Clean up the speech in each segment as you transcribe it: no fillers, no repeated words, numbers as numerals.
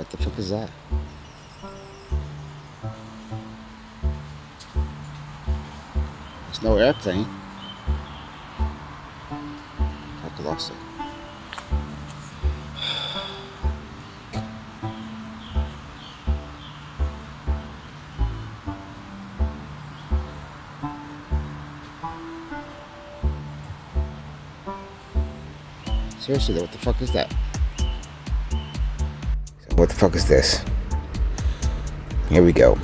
What the fuck is that? There's no airplane. I've lost it. Seriously though, what the fuck is that? So what the fuck is this? Here we go.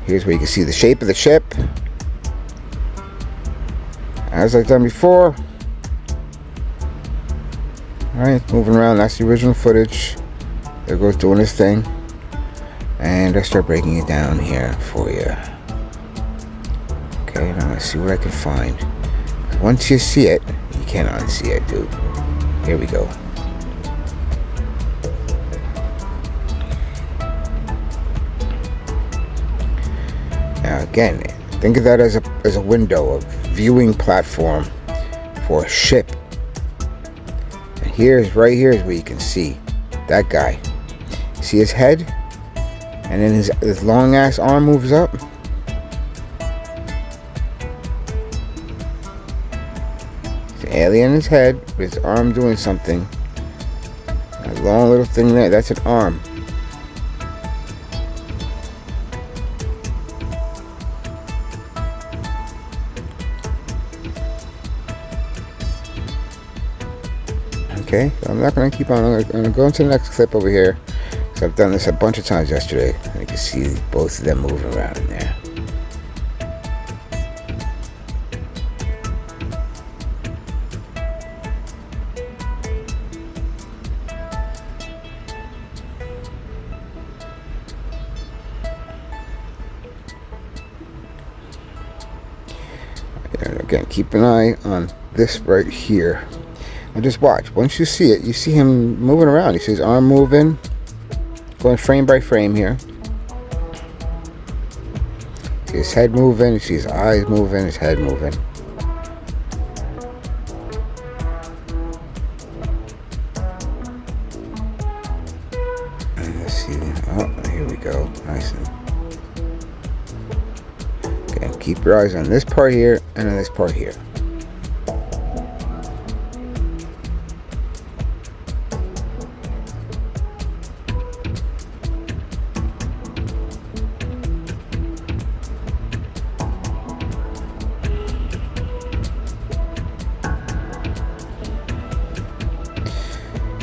Here's where you can see the shape of the ship. As I've done before. Alright, moving around. That's the original footage. There goes doing his thing. And I start breaking it down here for you. Okay, now let's see what I can find. Once you see it, you can't unsee it, dude. Here we go. Now again, think of that as a window, a viewing platform for a ship. And right here is where you can see that guy. See his head? And then his long ass arm moves up. Alien in his head with his arm doing something. A long little thing there, that's an arm. Okay, so I'm not going to keep on. I'm going to go into the next clip over here. So I've done this a bunch of times yesterday. And you can see both of them moving around in there. And again, keep an eye on this right here. And just watch. Once you see it, you see him moving around. You see his arm moving. Going frame by frame here. You see his head moving. You see his eyes moving. His head moving. And let's see. Oh, here we go. Nice. Okay, keep your eyes on this part here and on this part here.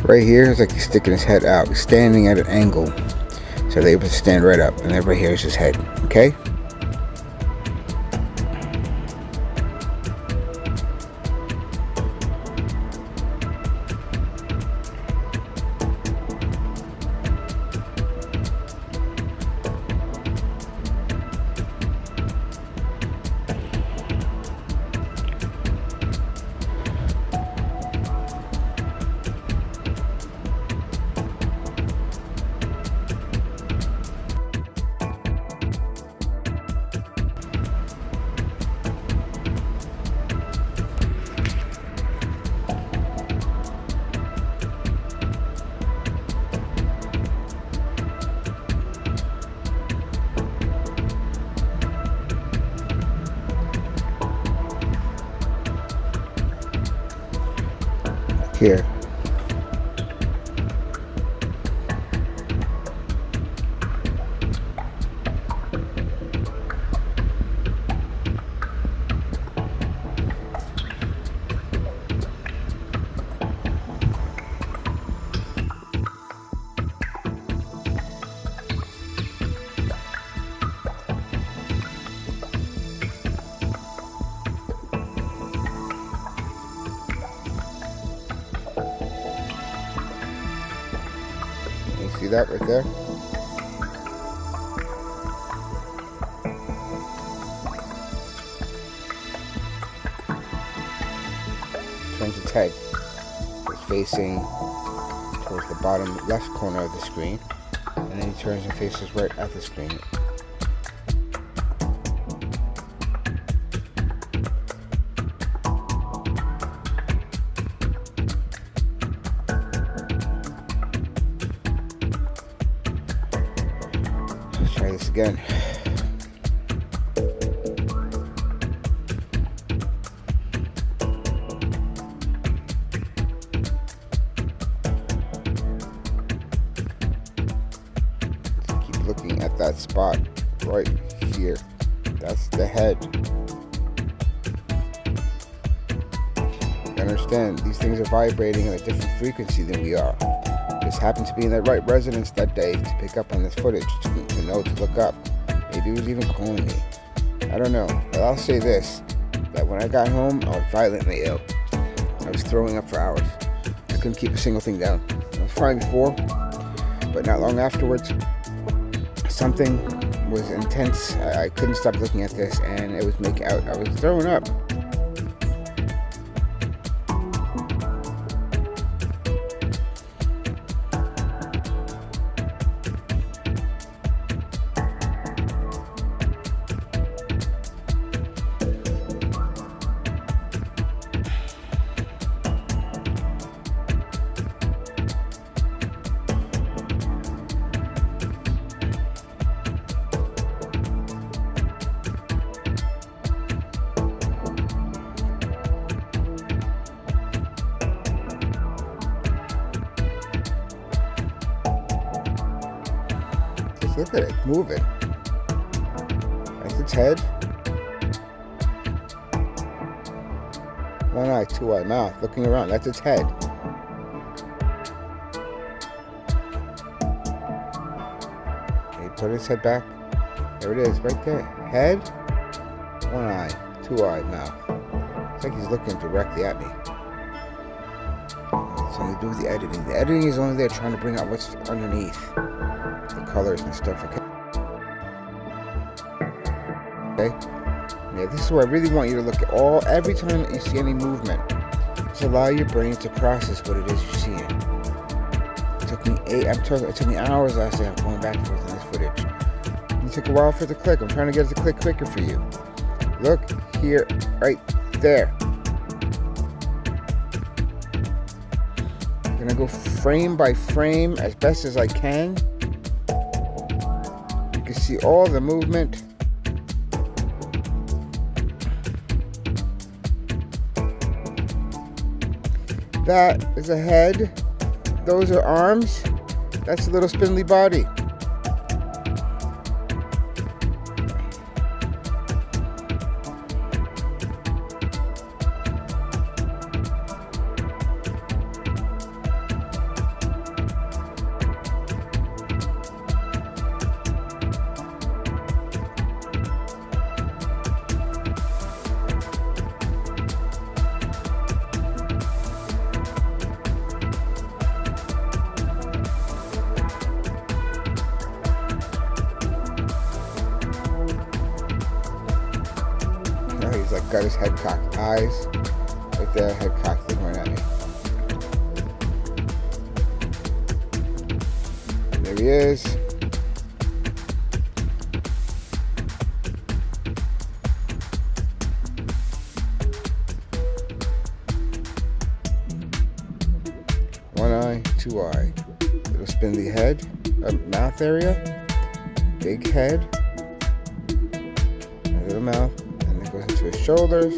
Right here is like he's sticking his head out. He's standing at an angle. So they're able to stand right up. And then right here is his head. Okay? Here. See that right there? Turns its head. It's facing towards the bottom left corner of the screen. And then he turns and faces right at the screen. this again. Keep looking at that spot right here. That's the head. Understand, these things are vibrating at a different frequency than we are. Just happened to be in the right resonance that day to pick up on this footage, to know to look up. Maybe it was even calling me. I don't know, but I'll say this, that when I got home, I was violently ill. I was throwing up for hours. I couldn't keep a single thing down. I was fine before, but not long afterwards, something was intense. I couldn't stop looking at this, and it was I was throwing up. Look at it, moving. That's its head. One eye, two eye, mouth, looking around. That's its head. Okay, put its head back. There it is, right there. Head, one eye, two eye, mouth. It's like he's looking directly at me. It's something to do with the editing. The editing is only there trying to bring out what's underneath. Colors and stuff. Okay. Yeah, this is where I really want you to look at every time that you see any movement. Just allow your brain to process what it is you're seeing. It took me hours last day. I'm going back and forth on this footage. It took a while for it to click. I'm trying to get it to click quicker for you. Look here, right there. I'm gonna go frame by frame as best as I can. You can see all the movement. That is a head. Those are arms. That's a little spindly body. He's like got his head cocked, eyes right there, head cocked, looking right at me. There he is. One eye, two eye, little spindly head, mouth area, big head, a little mouth. Goes into his shoulders,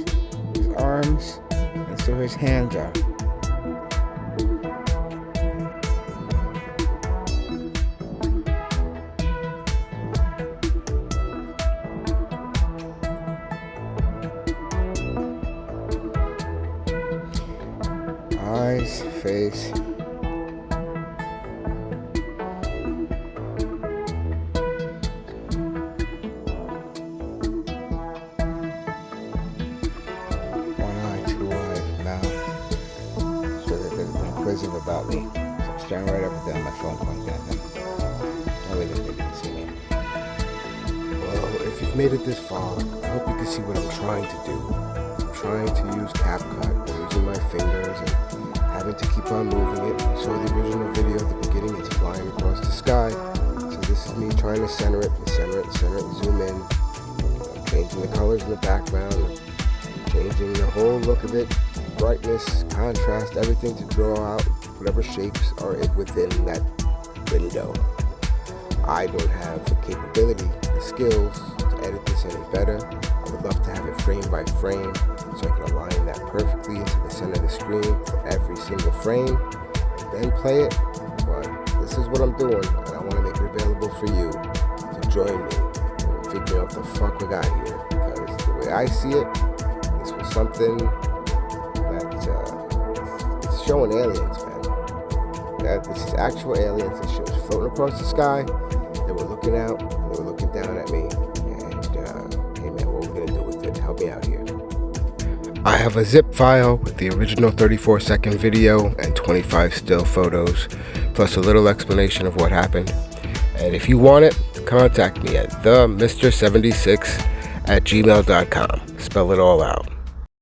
his arms, and so his hands are. Eyes, face. About me. So I'm staring right up at them, my phone pointing at them. No way they can see me. Well, if you've made it this far, I hope you can see what I'm trying to do. I'm trying to use CapCut, I'm using my fingers and having to keep on moving it. So the original video at the beginning is flying across the sky. So this is me trying to center it, zoom in. I'm changing the colors in the background, changing the whole look of it, brightness, contrast, everything to draw out whatever shapes are within that window. I don't have the capability, the skills to edit this any better. I would love to have it frame by frame so I can align that perfectly into the center of the screen for every single frame and then play it. But this is what I'm doing, and I want to make it available for you to join me and figure out what the fuck we got here. Because the way I see it, this was something that it's showing aliens, man. That this is actual aliens. This shit was floating across the sky. They were looking out. They were looking down at me. And hey, man, what are we gonna do with it? Help me out here. I have a zip file with the original 34-second video and 25 still photos, plus a little explanation of what happened. And if you want it, contact me at themr76@gmail.com. Spell it all out.